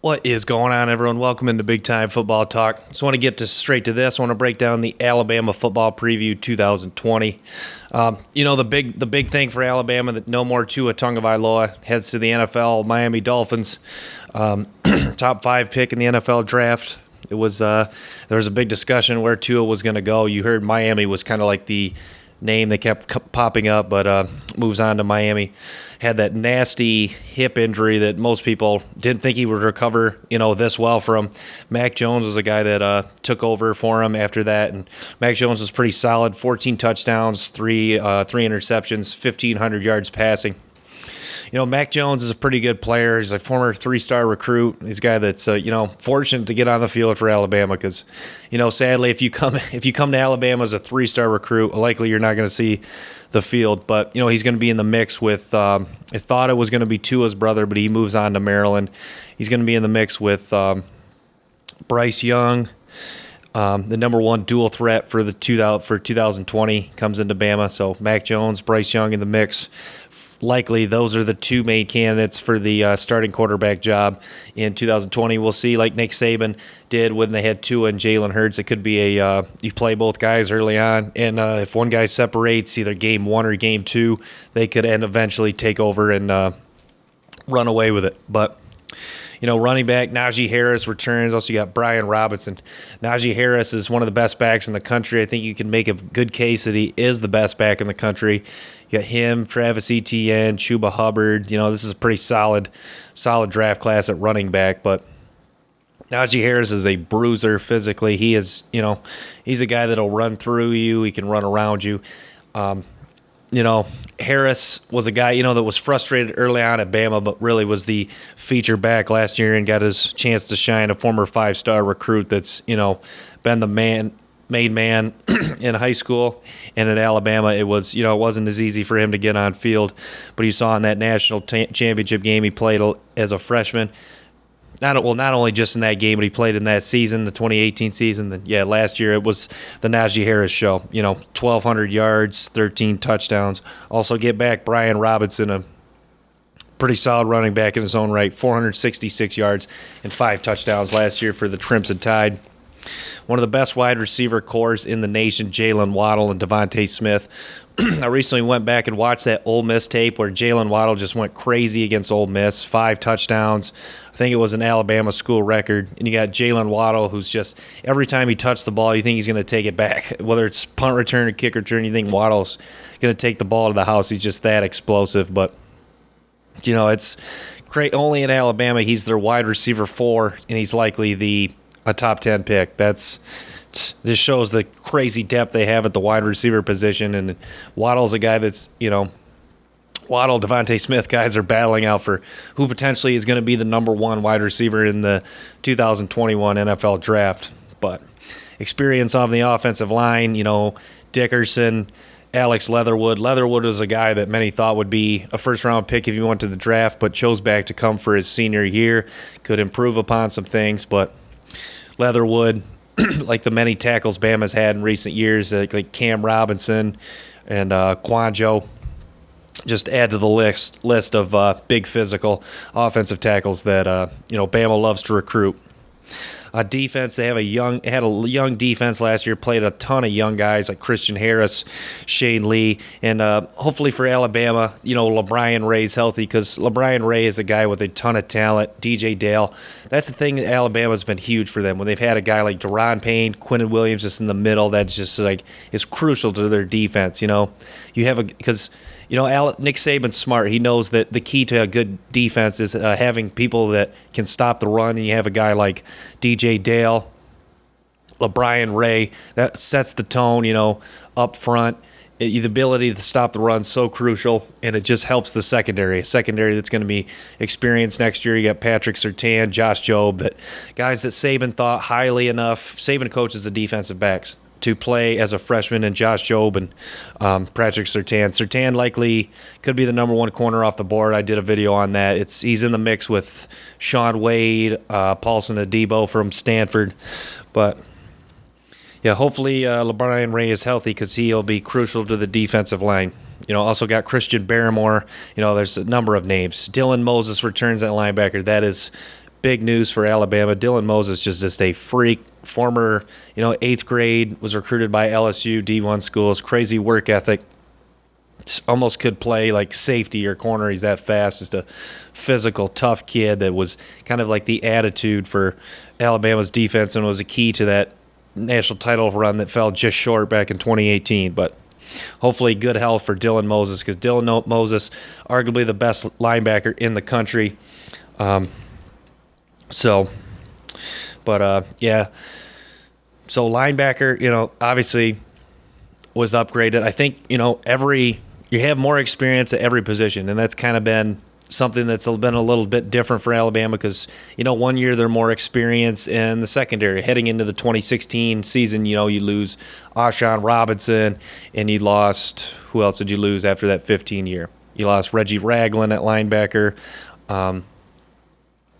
What is going on, everyone? Welcome into Big Time Football Talk. Just want to get straight to this. I want to break down the Alabama football preview 2020. The big thing for Alabama that no more Tua Tagovailoa heads to the NFL. Miami Dolphins, top 5 pick in the NFL draft. It was there was a big discussion where Tua was going to go. You heard Miami was kind of like the name that kept popping up, but moves on to Miami. Had that nasty hip injury that most people didn't think he would recover, this well from. Mac Jones was a guy that took over for him after that, and Mac Jones was pretty solid. 14 touchdowns, three interceptions, 1,500 yards passing. Mac Jones is a pretty good player. He's a former 3-star recruit. He's a guy that's fortunate to get on the field for Alabama because, sadly, if you come to Alabama as a 3-star recruit, likely you're not going to see the field. But he's going to be in the mix with. I thought it was going to be Tua's brother, but he moves on to Maryland. He's going to be in the mix with Bryce Young. The number one dual threat for 2020 comes into Bama. So Mac Jones, Bryce Young in the mix. Likely those are the two main candidates for the starting quarterback job in 2020. We'll see, like Nick Saban did when they had Tua and Jalen Hurts. It could be you play both guys early on, and if one guy separates either game 1 or game 2, they could eventually take over and run away with it. But running back Najee Harris returns. Also, you got Brian Robinson. Najee Harris is one of the best backs in the country. I think you can make a good case that he is the best back in the country. You got him, Travis Etienne, Chuba Hubbard. This is a pretty solid draft class at running back. But Najee Harris is a bruiser physically. He is, he's a guy that'll run through you. He can run around you. Harris was a guy, that was frustrated early on at Bama, but really was the feature back last year and got his chance to shine. A former 5-star recruit that's, been the made man in high school and at Alabama. It was, it wasn't as easy for him to get on field, but you saw in that national championship game he played as a freshman. Not only just in that game, but he played in that season, the 2018 season. Last year it was the Najee Harris show. 1,200 yards, 13 touchdowns. Also get back Brian Robinson, a pretty solid running back in his own right, 466 yards and 5 touchdowns last year for the Crimson Tide. One of the best wide receiver cores in the nation, Jalen, Waddle, and Devontae Smith. I recently went back and watched that Ole Miss tape where Jalen Waddle just went crazy against Ole Miss, 5 touchdowns. I think it was an Alabama school record. And you got Jalen Waddle, who's just, every time he touched the ball, you think he's going to take it back. Whether it's punt return or kick return, you think Waddle's going to take the ball to the house. He's just that explosive. But, it's great. Only in Alabama, he's their wide receiver 4, and he's likely a top 10 pick. This shows the crazy depth they have at the wide receiver position, and Waddle's a guy that's, Waddle, Devontae Smith guys are battling out for who potentially is going to be the number 1 wide receiver in the 2021 NFL draft. But experience on the offensive line, Dickerson, Alex Leatherwood. Leatherwood was a guy that many thought would be a first-round pick if he went to the draft, but chose back to come for his senior year. Could improve upon some things, but Leatherwood, like the many tackles Bama's had in recent years, like Cam Robinson and Quanjo, just add to the list of big physical offensive tackles that Bama loves to recruit. Defense, they had a young defense last year, played a ton of young guys like Christian Harris, Shane Lee, and hopefully for Alabama, LaBryan Ray's healthy because LaBryan Ray is a guy with a ton of talent. DJ Dale, that's the thing that Alabama's been huge for them when they've had a guy like Deron Payne, Quinnen Williams just in the middle. That's just is crucial to their defense. You have because Nick Saban's smart. He knows that the key to a good defense is having people that can stop the run, and you have a guy like DJ Dale, LaBryan Ray, that sets the tone, up front. The ability to stop the run is so crucial, and it just helps the secondary. A secondary that's going to be experienced next year. You got Patrick Surtain, Josh Jobe, guys that Saban thought highly enough. Saban coaches the defensive backs to play as a freshman, and Josh Jobe and Patrick Surtain. Surtain likely could be the number 1 corner off the board. I did a video on that. He's in the mix with Sean Wade, Paulson Adebo from Stanford. But, yeah, hopefully LaBryan Ray is healthy because he'll be crucial to the defensive line. Also got Christian Barrymore. There's a number of names. Dylan Moses returns at linebacker. That is big news for Alabama. Dylan Moses is just a freak. Former, 8th grade, was recruited by LSU D1 schools. Crazy work ethic. Almost could play like safety or corner. He's that fast. Just a physical, tough kid that was kind of like the attitude for Alabama's defense and was a key to that national title run that fell just short back in 2018. But hopefully good health for Dylan Moses, because Dylan Moses, arguably the best linebacker in the country. So linebacker, obviously was upgraded. I think, you have more experience at every position, and that's kind of been something that's been a little bit different for Alabama because, 1 year they're more experienced in the secondary. Heading into the 2016 season, you lose Ashawn Robinson, and you lost – who else did you lose after that 15 year? You lost Reggie Ragland at linebacker.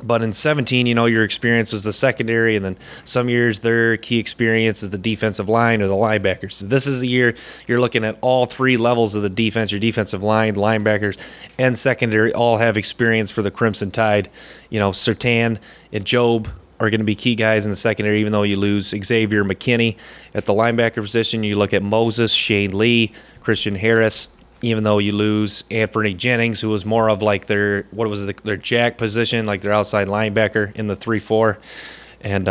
But in 17, your experience was the secondary, and then some years their key experience is the defensive line or the linebackers. So this is the year you're looking at all three levels of the defense, your defensive line, linebackers, and secondary all have experience for the Crimson Tide. Surtain and Job are going to be key guys in the secondary, even though you lose Xavier McKinney. At the linebacker position, you look at Moses, Shane Lee, Christian Harris, even though you lose Anthony Jennings, who was more of like their jack position, like their outside linebacker in the 3-4. And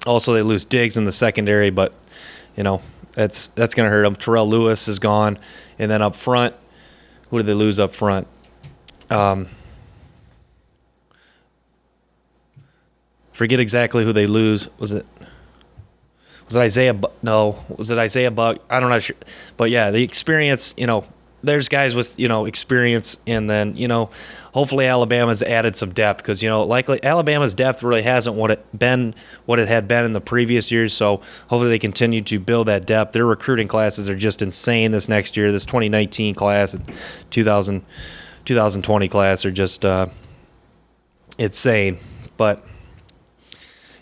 also they lose Diggs in the secondary, but, that's going to hurt them. Terrell Lewis is gone. And then up front, who did they lose up front? Forget exactly who they lose. Was it Isaiah? No. Was it Isaiah Buck? I'm not sure. But yeah, the experience, there's guys with, experience. And then, hopefully Alabama's added some depth because, likely Alabama's depth really hasn't what it had been in the previous years. So hopefully they continue to build that depth. Their recruiting classes are just insane this next year. This 2019 class and 2020 class are just insane. But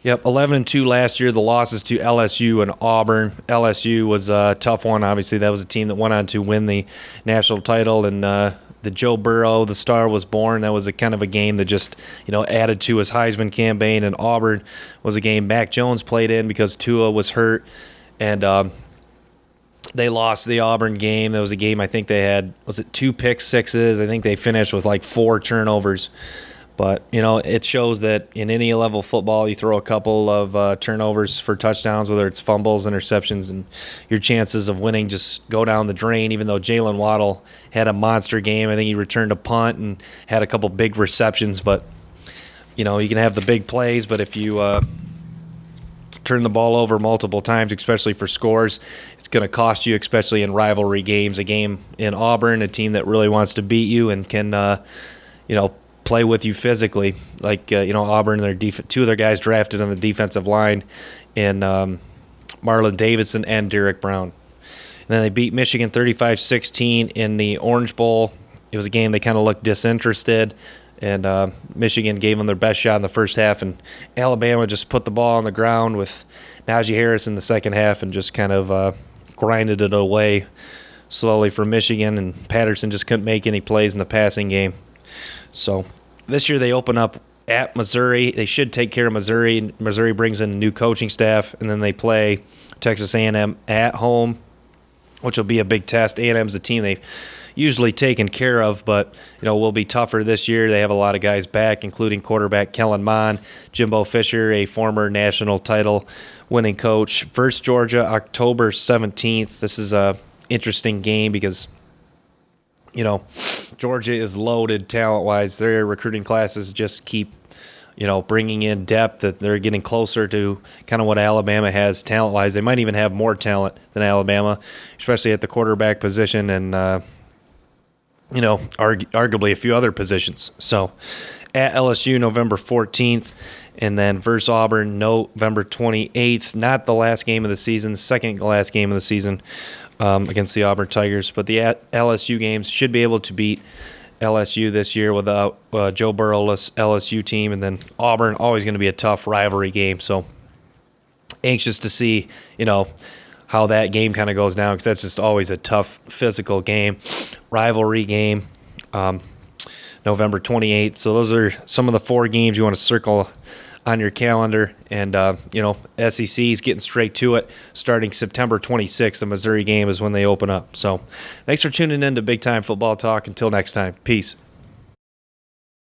yep, 11-2 last year. The losses to LSU and Auburn. LSU was a tough one. Obviously, that was a team that went on to win the national title. And the Joe Burrow, the star, was born. That was a kind of a game that just, added to his Heisman campaign. And Auburn was a game Mac Jones played in because Tua was hurt. And they lost the Auburn game. That was a game I think they had, 2 pick sixes? I think they finished with like 4 turnovers. But, it shows that in any level of football, you throw a couple of turnovers for touchdowns, whether it's fumbles, interceptions, and your chances of winning just go down the drain, even though Jalen Waddle had a monster game. I think he returned a punt and had a couple big receptions. But, you can have the big plays, but if you turn the ball over multiple times, especially for scores, it's going to cost you, especially in rivalry games. A game in Auburn, a team that really wants to beat you and can, play with you physically, like Auburn. Two of their guys drafted on the defensive line, in Marlon Davidson and Derek Brown. And then they beat Michigan 35-16 in the Orange Bowl. It was a game they kind of looked disinterested, and Michigan gave them their best shot in the first half, and Alabama just put the ball on the ground with Najee Harris in the second half and just kind of grinded it away slowly for Michigan, and Patterson just couldn't make any plays in the passing game. So this year they open up at Missouri. They should take care of Missouri. Missouri brings in a new coaching staff, and then they play Texas A&M at home, which will be a big test. A&M's a team they've usually taken care of, but will be tougher this year. They have a lot of guys back, including quarterback Kellen Mond, Jimbo Fisher, a former national title winning coach. Versus Georgia, October 17th. This is a interesting game because Georgia is loaded talent-wise. Their recruiting classes just keep, bringing in depth, that they're getting closer to kind of what Alabama has talent-wise. They might even have more talent than Alabama, especially at the quarterback position and, arguably a few other positions. So at LSU, November 14th, and then versus Auburn, November 28th. Not the last game of the season, second last game of the season. Against the Auburn Tigers. But the LSU games should be able to beat LSU this year without Joe Burrowless LSU team. And then Auburn, always going to be a tough rivalry game. So anxious to see, how that game kind of goes down, because that's just always a tough physical game, rivalry game. November 28th. So those are some of the 4 games you want to circle on your calendar. And, SEC is getting straight to it. Starting September 26th, the Missouri game is when they open up. So thanks for tuning in to Big Time Football Talk. Until next time, peace.